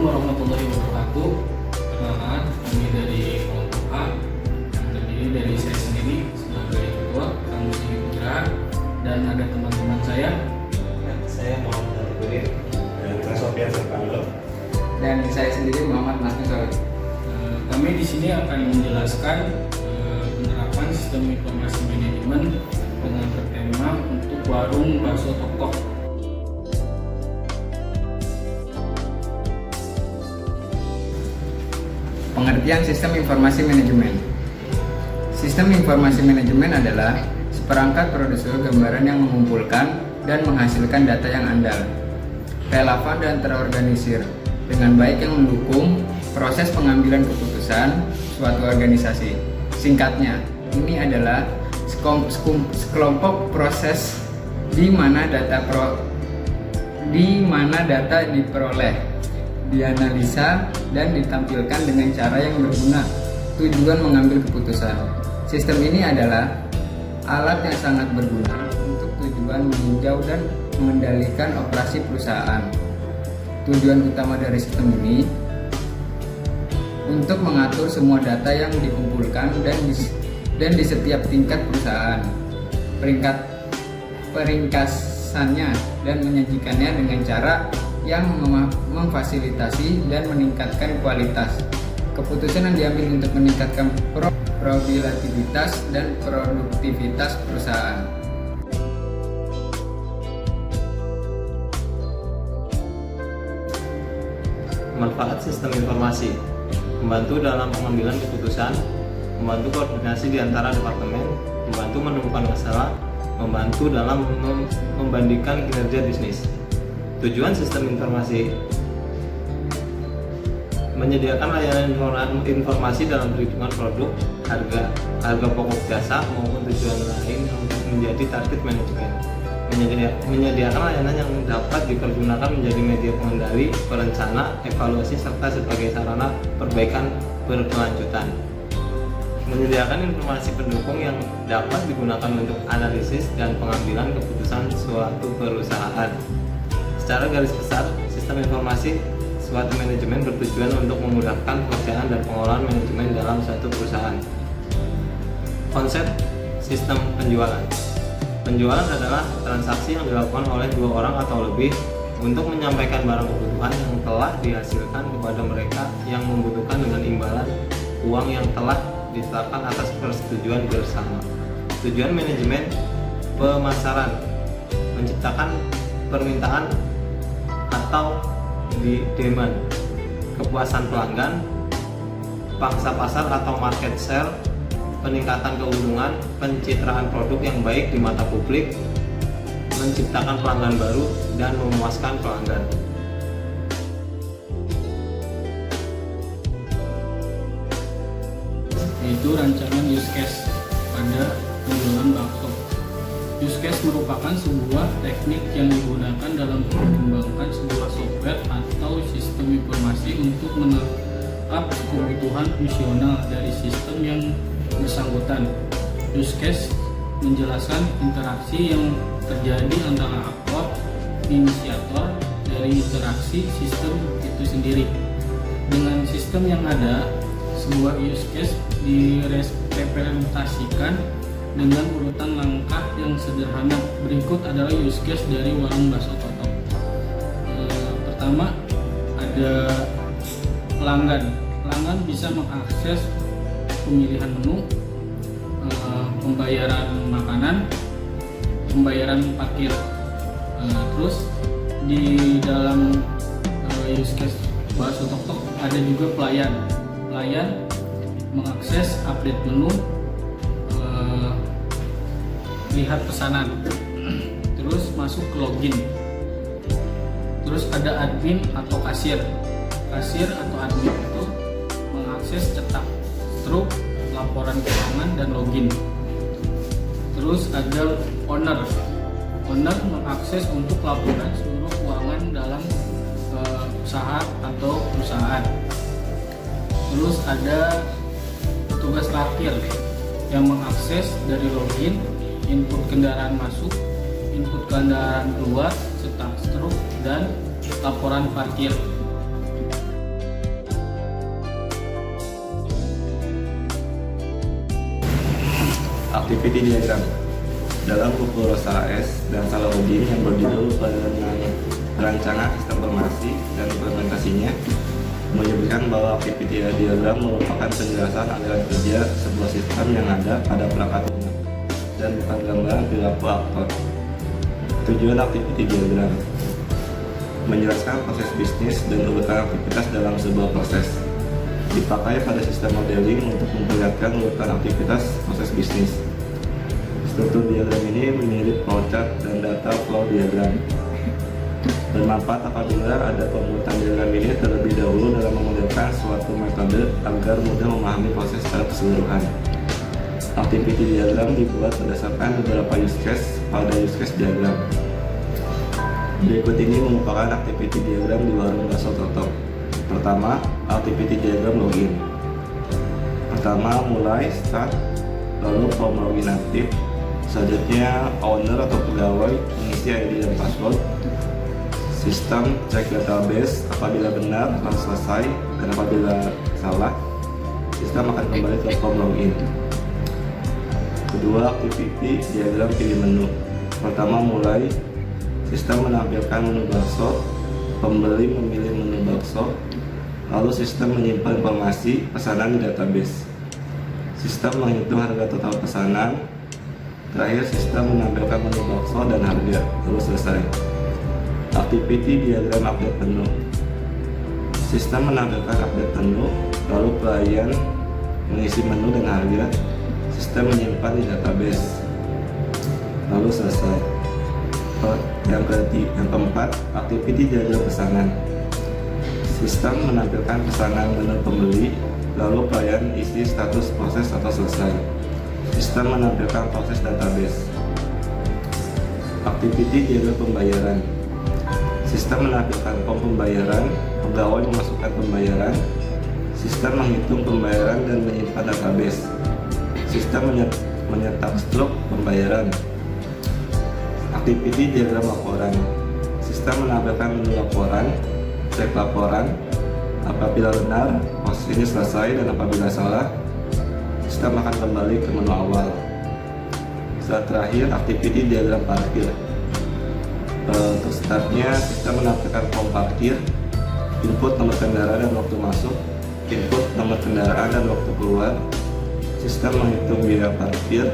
Assalamualaikum warahmatullahi wabarakatuh. Perkenalkan, kami dari kelompok A yang terdiri dari saya sendiri sebagai ketua, Kang Musyi Putra, dan ada teman-teman saya. Saya Muhammad Al-Qudir dan Kang Sofian Serpangelo. Dan saya sendiri Muhammad Masnusol. Kami di sini akan menjelaskan penerapan sistem informasi manajemen dengan bertema untuk warung bakso Tok-Tok. Pengertian sistem informasi manajemen. Sistem informasi manajemen adalah seperangkat produser gambaran yang mengumpulkan dan menghasilkan data yang andal, relevan dan terorganisir dengan baik yang mendukung proses pengambilan keputusan suatu organisasi. Singkatnya, ini adalah sekelompok proses di mana data diperoleh, dianalisa, dan ditampilkan dengan cara yang berguna tujuan mengambil keputusan. Sistem ini adalah alat yang sangat berguna untuk tujuan meninjau dan mengendalikan operasi perusahaan. Tujuan utama dari sistem ini untuk mengatur semua data yang dikumpulkan dan di setiap tingkat perusahaan, peringkasannya dan menyajikannya dengan cara yang memfasilitasi dan meningkatkan kualitas. Keputusan yang diambil untuk meningkatkan probabilitas dan produktivitas perusahaan. Manfaat sistem informasi: membantu dalam pengambilan keputusan, membantu koordinasi di antara departemen, membantu menemukan masalah, membantu dalam membandingkan kinerja bisnis. Tujuan sistem informasi: menyediakan layanan informasi dalam perhitungan produk, harga pokok jasa maupun tujuan lain yang menjadi target manajemen. Menyediakan layanan yang dapat dipergunakan menjadi media pengendali, perencana, evaluasi serta sebagai sarana perbaikan berkelanjutan. Menyediakan informasi pendukung yang dapat digunakan untuk analisis dan pengambilan keputusan suatu perusahaan. Secara garis besar, sistem informasi suatu manajemen bertujuan untuk memudahkan pekerjaan dan pengolahan manajemen dalam suatu perusahaan. Konsep sistem penjualan. Penjualan adalah transaksi yang dilakukan oleh dua orang atau lebih untuk menyampaikan barang kebutuhan yang telah dihasilkan kepada mereka yang membutuhkan dengan imbalan uang yang telah ditetapkan atas persetujuan bersama. Tujuan manajemen pemasaran: menciptakan permintaan atau di demand, kepuasan pelanggan, pangsa pasar atau market share, peningkatan keuntungan, pencitraan produk yang baik di mata publik, menciptakan pelanggan baru, dan memuaskan pelanggan. Yaitu rancangan use case pada penjualan bakso. Use case merupakan sebuah teknik yang digunakan dalam mengembangkan sebuah software atau sistem informasi untuk menangkap kebutuhan fungsional dari sistem yang bersangkutan. Use case menjelaskan interaksi yang terjadi antara aktor inisiator dari interaksi sistem itu sendiri. Dengan sistem yang ada, sebuah use case direpresentasikan dengan urutan langkah yang sederhana. Berikut adalah use case dari warung bakso Tok-Tok. Pertama, ada pelanggan. Pelanggan bisa mengakses pemilihan menu, pembayaran makanan, pembayaran parkir. Terus di dalam use case bakso Tok-Tok ada juga pelayan. Pelayan mengakses update menu, lihat pesanan, terus masuk ke login. Terus ada admin atau kasir. Kasir atau admin itu mengakses cetak struk, laporan keuangan, dan login. Terus ada owner. Owner mengakses untuk laporan seluruh keuangan dalam usaha atau perusahaan. Terus ada petugas parkir yang mengakses dari login, input kendaraan masuk, input kendaraan keluar, cetak struk, dan laporan parkir. Activity diagram. Dalam buku Rosa AS dan Salahuddin yang berjudul Perancangan Sistem Informasi dan Implementasinya menyebutkan bahwa activity diagram merupakan penjelasan aliran kerja sebuah sistem yang ada pada perangkat lunak dan bukan gambaran perilaku aktor. Tujuan activity diagram menjelaskan proses bisnis dan urutan aktivitas dalam sebuah proses. Dipakai pada sistem modeling untuk memperlihatkan urutan aktivitas proses bisnis. Struktur diagram ini mirip flowchart dan data flow diagram. Bermanfaat apabila ada pembuatan diagram ini terlebih dahulu dalam memodelkan suatu metode agar mudah memahami proses secara keseluruhan. Activity diagram dibuat berdasarkan beberapa use case pada use case diagram. Berikut ini merupakan activity diagram di warung bakso Totok. Pertama, activity diagram login. Pertama, mulai start, lalu from login aktif. Selanjutnya, owner atau pegawai mengisi ID dan password. Sistem cek database, apabila benar lalu selesai, dan apabila salah, sistem akan kembali ke form login. Kedua, activity diagram pilih menu. Pertama, mulai. Sistem menampilkan menu bakso, pembeli memilih menu bakso, lalu sistem menyimpan informasi pesanan di database. Sistem menghitung harga total pesanan. Terakhir, sistem menampilkan menu bakso dan harga, lalu selesai. Activity diagram update menu. Sistem menampilkan update menu, lalu pelayan mengisi menu dan harga. Sistem menyimpan di database, lalu selesai. Yang keempat, activity diagram pesanan. Sistem menampilkan pesanan menu pembeli, lalu pelayan isi status proses atau selesai. Sistem menampilkan proses database. Activity diagram pembayaran. Sistem menampilkan form pembayaran, pegawai memasukkan pembayaran. Sistem menghitung pembayaran dan menyimpan database. Sistem menyetak struk pembayaran. Activity diagram laporan. Sistem menampilkan menu laporan, cek laporan. Apabila benar, proses ini selesai, dan apabila salah, sistem akan kembali ke menu awal. Saat terakhir, activity diagram parkir. Untuk startnya, sistem menampilkan form parkir, input nomor kendaraan dan waktu masuk, input nomor kendaraan dan waktu keluar. Sistem menghitung biaya parkir,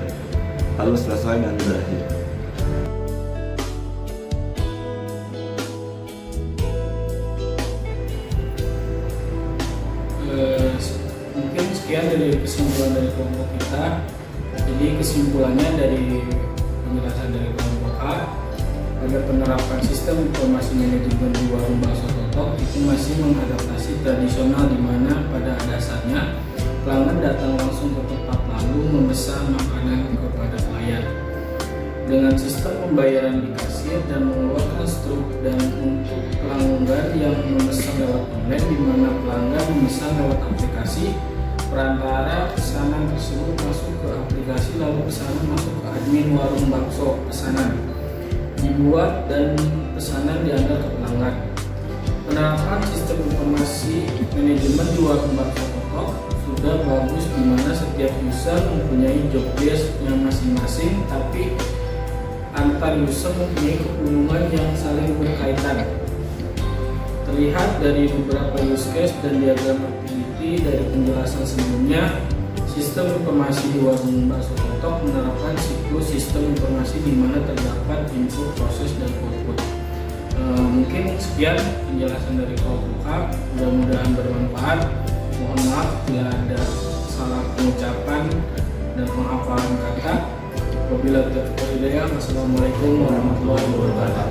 lalu selesai dan berakhir. Mungkin sekian dari kesimpulan dari kelompok kita. Jadi kesimpulannya dari penjelasan dari kelompok A, agar penerapan sistem informasi manajemen di warung bakso Totok itu masih mengadaptasi tradisional, di mana pada dasarnya pelanggan datang langsung ke tempat lalu memesan makanan kepada pelayan. Dengan sistem pembayaran di kasir dan mengeluarkan struk, dan untuk pelanggan yang memesan lewat online, di mana pelanggan memesan lewat aplikasi, perantara pesanan tersebut masuk ke aplikasi, lalu pesanan masuk ke admin warung bakso pesanan, dibuat dan pesanan diantar ke pelanggan. Penerapan sistem informasi manajemen di warung bakso Totok sudah bagus, di mana setiap user mempunyai job desk-nya masing-masing, tapi antar user mempunyai kehubungan yang saling berkaitan. Terlihat dari beberapa use case dan diagram activity dari penjelasan sebelumnya, sistem informasi di warung bakso Totok menerapkan siklus sistem informasi di mana terdapat input, proses, dan output. Mungkin sekian penjelasan dari kelompok A, mudah-mudahan bermanfaat. Mohon maaf bila ada salah pengucapan dan penghafalan kata. Wabillahi taufiq wal hidayah. Wassalamualaikum warahmatullahi wabarakatuh.